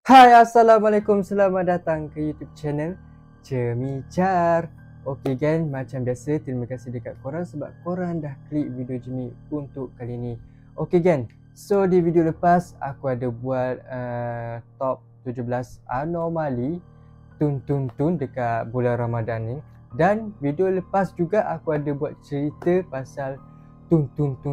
Hai, Assalamualaikum. Selamat datang ke YouTube channel Cemicar. Okey kan, macam biasa terima kasih dekat korang sebab korang dah klik video Jemi untuk kali ni. Okey kan, so di video lepas aku ada buat top 17 anomali tun dekat bulan Ramadan ni. Dan video lepas juga aku ada buat cerita pasal tun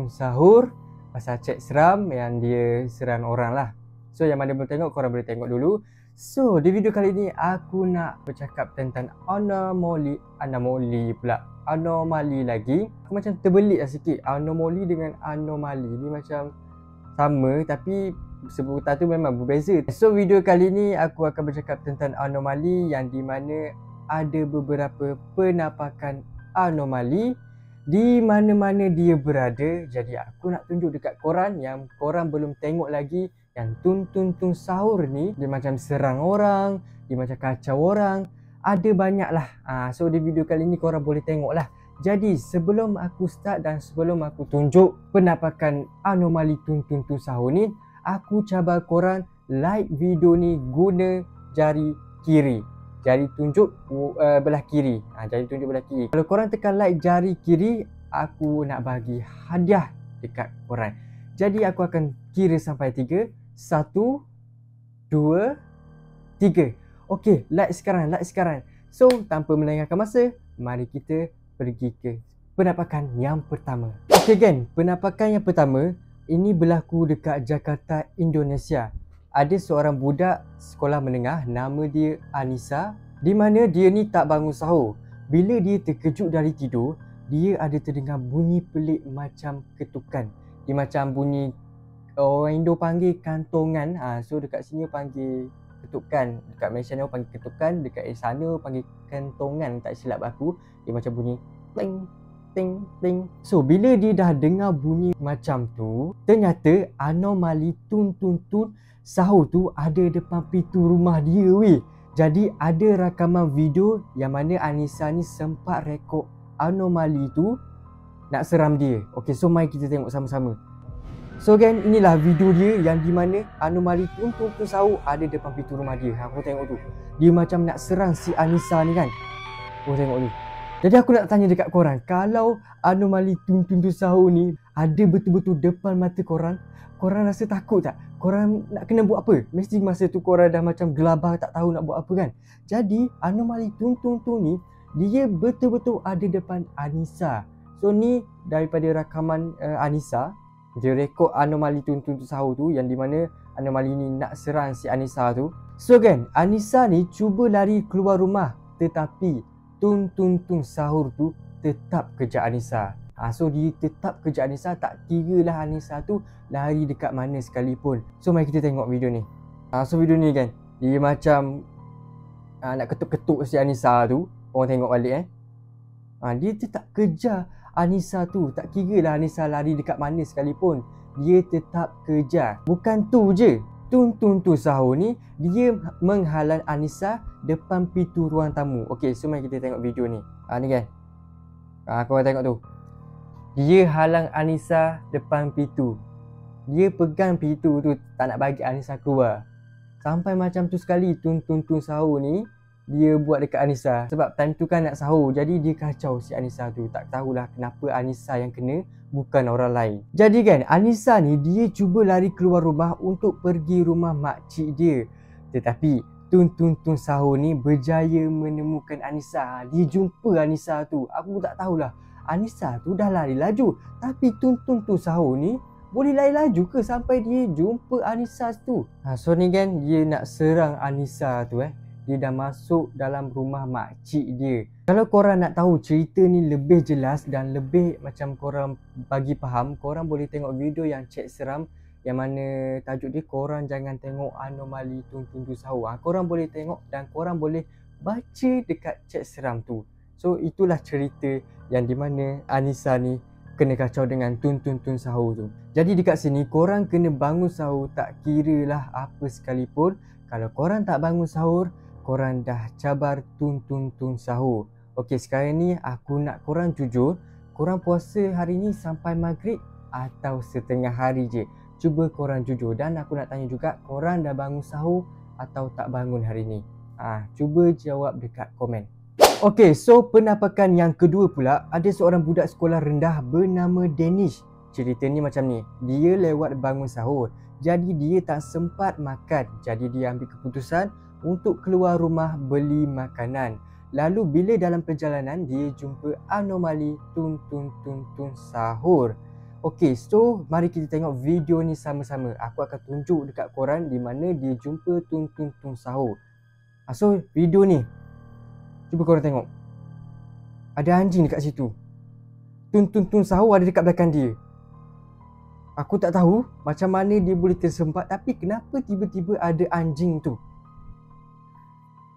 sahur, pasal cek seram yang dia serang orang lah. So yang mana belum tengok, korang boleh tengok dulu. So di video kali ni aku nak bercakap tentang anomali lagi. Aku macam terbelit lah sikit. Anomali dengan anomali ni macam sama tapi sebutan tu memang berbeza. So video kali ni aku akan bercakap tentang anomali yang di mana ada beberapa penampakan anomali di mana-mana dia berada. Jadi aku nak tunjuk dekat korang yang korang belum tengok lagi, yang tun sahur ni dia macam serang orang, dia macam kacau orang, ada banyak lah. So di video kali ni korang boleh tengok lah. Jadi sebelum aku start dan sebelum aku tunjuk penampakan anomali tun sahur ni, aku cabar korang like video ni guna jari kiri. Jari tunjuk belah kiri. Jari tunjuk belah kiri. Kalau korang tekan like jari kiri, aku nak bagi hadiah dekat korang. Jadi aku akan kira sampai 3. 1, 2, 3. Okey, like sekarang. So, tanpa melengahkan masa, mari kita pergi ke penampakan yang pertama. Okey kan, penampakan yang pertama ini berlaku dekat Jakarta, Indonesia. Ada seorang budak sekolah menengah, nama dia Anissa, di mana dia ni tak bangun sahur. Bila dia terkejut dari tidur, dia ada terdengar bunyi pelik macam ketukan. Dia macam bunyi orang Indo panggil kantongan. So dekat sini panggil ketukan. Dekat Malaysia ni panggil ketukan, dekat sana panggil kantongan, tak silap aku. Dia macam bunyi ting ting ting. So bila dia dah dengar bunyi macam tu, ternyata anomali tun sahur tu ada depan pintu rumah dia weh. Jadi ada rakaman video yang mana Anissa ni sempat rekod anomali tu nak seram dia. Okey, so mari kita tengok sama-sama. So kan, inilah video dia yang di mana anomali tun sahur ada depan pintu rumah dia. Aku tengok tu. Dia macam nak serang si Anissa ni kan. Aku tengok tu. Jadi aku nak tanya dekat korang, kalau anomali tun sahur ni ada betul-betul depan mata korang, korang rasa takut tak? Korang nak kena buat apa? Mesti masa tu korang dah macam gelabah tak tahu nak buat apa kan? Jadi anomali tun ni dia betul-betul ada depan Anissa. So ni daripada rakaman Anissa. Dia rekod anomali tun sahur tu yang di mana anomali ni nak serang si Anissa tu. So kan, Anissa ni cuba lari keluar rumah tetapi tun sahur tu tetap kejar Anissa. So dia tetap kejar Anissa, tak kira lah Anissa tu lari dekat mana sekalipun. So mari kita tengok video ni. So video ni kan, dia macam nak ketuk-ketuk si Anissa tu. Korang tengok balik dia tetap kejar Anissa tu, tak kira lah Anissa lari dekat mana sekalipun, dia tetap kejar. Bukan tu je, tun sahur ni dia menghalang Anissa depan pintu ruang tamu. Okey, so mari kita tengok video ni. Ni kan, korang tengok tu, dia halang Anissa depan pintu. Dia pegang pintu tu, tak nak bagi Anissa keluar. Sampai macam tu sekali tun sahur ni dia buat dekat Anissa. Sebab time tu kan nak sahur, jadi dia kacau si Anissa tu. Tak tahulah kenapa Anissa yang kena, bukan orang lain. Jadi kan, Anissa ni dia cuba lari keluar rumah untuk pergi rumah makcik dia. Tetapi tun sahur ni berjaya menemukan Anissa. Dia jumpa Anissa tu. Aku tak tahulah Anissa tu dah lari laju, tapi tun sahur ni boleh lari laju ke sampai dia jumpa Anissa tu. So ni kan, dia nak serang Anissa tu Dia dah masuk dalam rumah makcik dia. Kalau korang nak tahu cerita ni lebih jelas dan lebih macam korang bagi faham, korang boleh tengok video yang cek seram yang mana tajuk dia korang jangan tengok anomali tun sahur. Korang boleh tengok dan korang boleh baca dekat cek seram tu. So itulah cerita yang di mana Anissa ni kena kacau dengan tun sahur tu. Jadi dekat sini korang kena bangun sahur, tak kira lah apa sekalipun. Kalau korang tak bangun sahur, korang dah cabar tun sahur. Okey, sekarang ni aku nak korang jujur. Korang puasa hari ni sampai maghrib atau setengah hari je? Cuba korang jujur. Dan aku nak tanya juga, korang dah bangun sahur atau tak bangun hari ni? Cuba jawab dekat komen. Okay, so penampakan yang kedua pula, ada seorang budak sekolah rendah bernama Danish. Cerita ni macam ni, dia lewat bangun sahur, jadi dia tak sempat makan. Jadi dia ambil keputusan untuk keluar rumah beli makanan. Lalu bila dalam perjalanan, dia jumpa anomali tun sahur. Okay, so mari kita tengok video ni sama-sama. Aku akan tunjuk dekat korang di mana dia jumpa tun sahur. So video ni, cuba korang tengok. Ada anjing dekat situ. Tun sahur ada dekat belakang dia. Aku tak tahu macam mana dia boleh tersempat, tapi kenapa tiba-tiba ada anjing tu.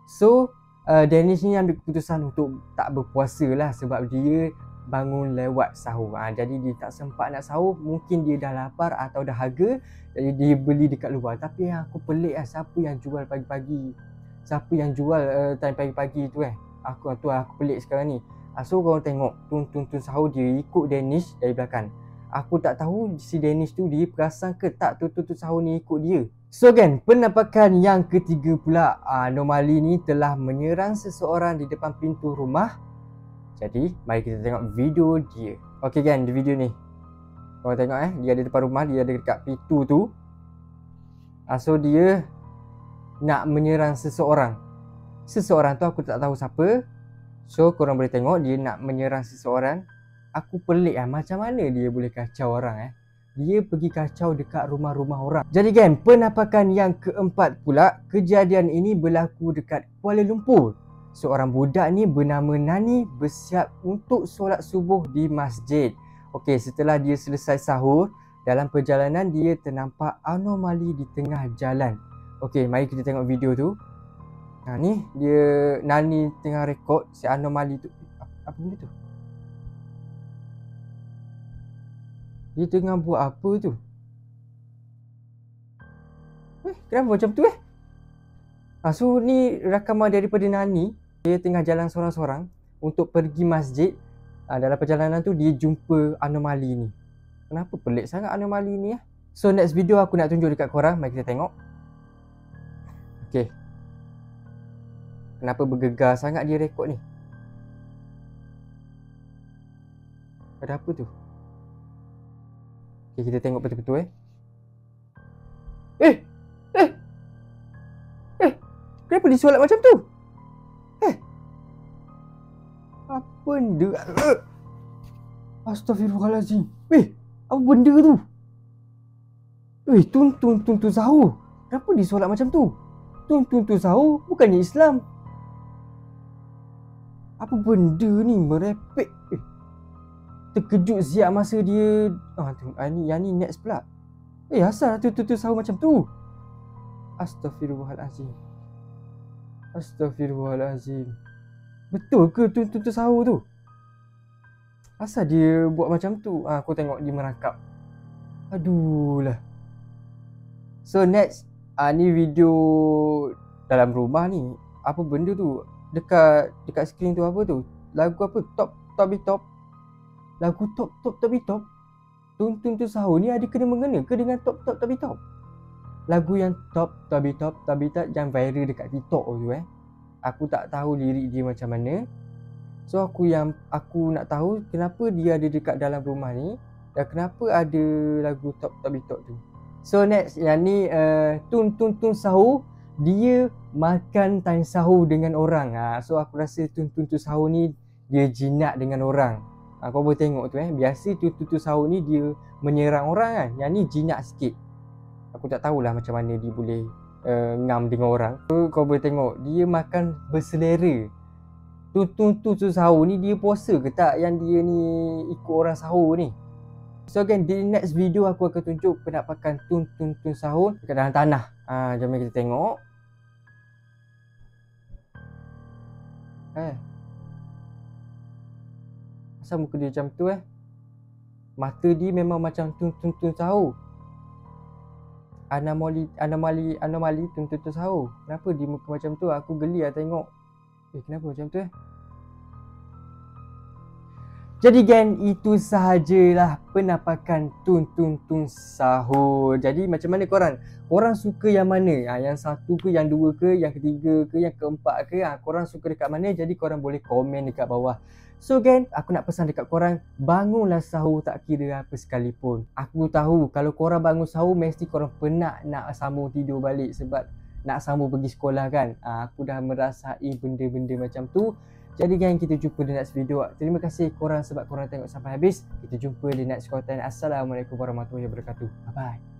So Danish ni ambil keputusan untuk tak berpuasa lah, sebab dia bangun lewat sahur. Jadi dia tak sempat nak sahur. Mungkin dia dah lapar atau dah haga, jadi dia beli dekat luar. Tapi yang aku pelik siapa yang jual pagi-pagi, siapa yang jual time pagi-pagi tu Aku pelik sekarang ni. So korang tengok tun sahur dia ikut Danish dari belakang. Aku tak tahu si Danish tu dia perasan ke tak tun sahur ni ikut dia. So kan, penampakan yang ketiga pula, anomali ni telah menyerang seseorang di depan pintu rumah. Jadi mari kita tengok video dia. Okay kan, di video ni korang tengok dia ada depan rumah, dia ada dekat pintu tu. So dia nak menyerang seseorang. Seseorang tu aku tak tahu siapa. So korang boleh tengok dia nak menyerang seseorang. Aku pelik macam mana dia boleh kacau orang Dia pergi kacau dekat rumah-rumah orang. Jadi kan, penampakan yang keempat pula, kejadian ini berlaku dekat Kuala Lumpur. Seorang budak ni bernama Nani bersiap untuk solat subuh di masjid. Okey, setelah dia selesai sahur, dalam perjalanan dia ternampak anomali di tengah jalan. Okey, mari kita tengok video tu. Ni dia, Nani tengah rekod si anomali tu. Apa benda tu? Dia tengah buat apa tu? Kenapa macam tu So ni rakaman daripada Nani. Dia tengah jalan sorang-sorang untuk pergi masjid. Dalam perjalanan tu dia jumpa anomali ni. Kenapa pelik sangat anomali ni So next video aku nak tunjuk dekat korang. Mari kita tengok. Okay, kenapa bergegar sangat dia rekod ni? Ada apa tu? Okay, kita tengok betul-betul kenapa dia solat macam tu? Apa benda? Astaghfirullahalazim. Apa benda tu? Tun sahur. Kenapa dia solat macam tu? Tun sahur bukannya Islam. Apa benda ni merepek? Terkejut siap masa dia yang ni next pula. Asal tun sahur macam tu? Astaghfirullahalazim. Betul ke tun sahur tu? Asal dia buat macam tu? Aku tengok dia merangkap. Aduh lah. So next, ni video dalam rumah ni. Apa benda tu? Dekat skrin tu apa tu? Lagu apa? Top. Lagu top. Tun sahur ni ada kena-mengena ke dengan top. Lagu yang top yang viral dekat TikTok tu Aku tak tahu lirik dia macam mana. So aku nak tahu kenapa dia ada dekat dalam rumah ni dan kenapa ada lagu top tu. So next, yang ni tun sahur, dia makan time sahur dengan orang. So aku rasa tun sahur ni dia jinak dengan orang. Kau boleh tengok tu biasa tun sahur ni dia menyerang orang kan. Yang ni jinak sikit. Aku tak tahulah macam mana dia boleh ngam dengan orang. So kau boleh tengok dia makan berselera. Tun sahur ni dia puasa ke tak yang dia ni ikut orang sahur ni? So again, di next video aku akan tunjuk penampakan tun sahur dekat dalam tanah. Jom kita tengok. Asal muka dia macam tu Mata dia memang macam tun sahur. Anomali tun sahur. Kenapa dia muka macam tu? Aku geli lah tengok. Kenapa macam tu Jadi gang, itu sahajalah penampakan Tun Sahur. Jadi macam mana korang? Korang suka yang mana? Yang satu ke, yang dua ke, yang ketiga ke, yang keempat ke? Korang suka dekat mana? Jadi korang boleh komen dekat bawah. So gang, aku nak pesan dekat korang, bangunlah sahur tak kira apa sekalipun. Aku tahu kalau korang bangun sahur, mesti korang penat nak sambung tidur balik sebab nak sambung pergi sekolah kan. Aku dah merasai benda-benda macam tu. Jadi gang, kita jumpa di next video. Terima kasih korang sebab korang tengok sampai habis. Kita jumpa di next content. Assalamualaikum warahmatullahi wabarakatuh. Bye bye.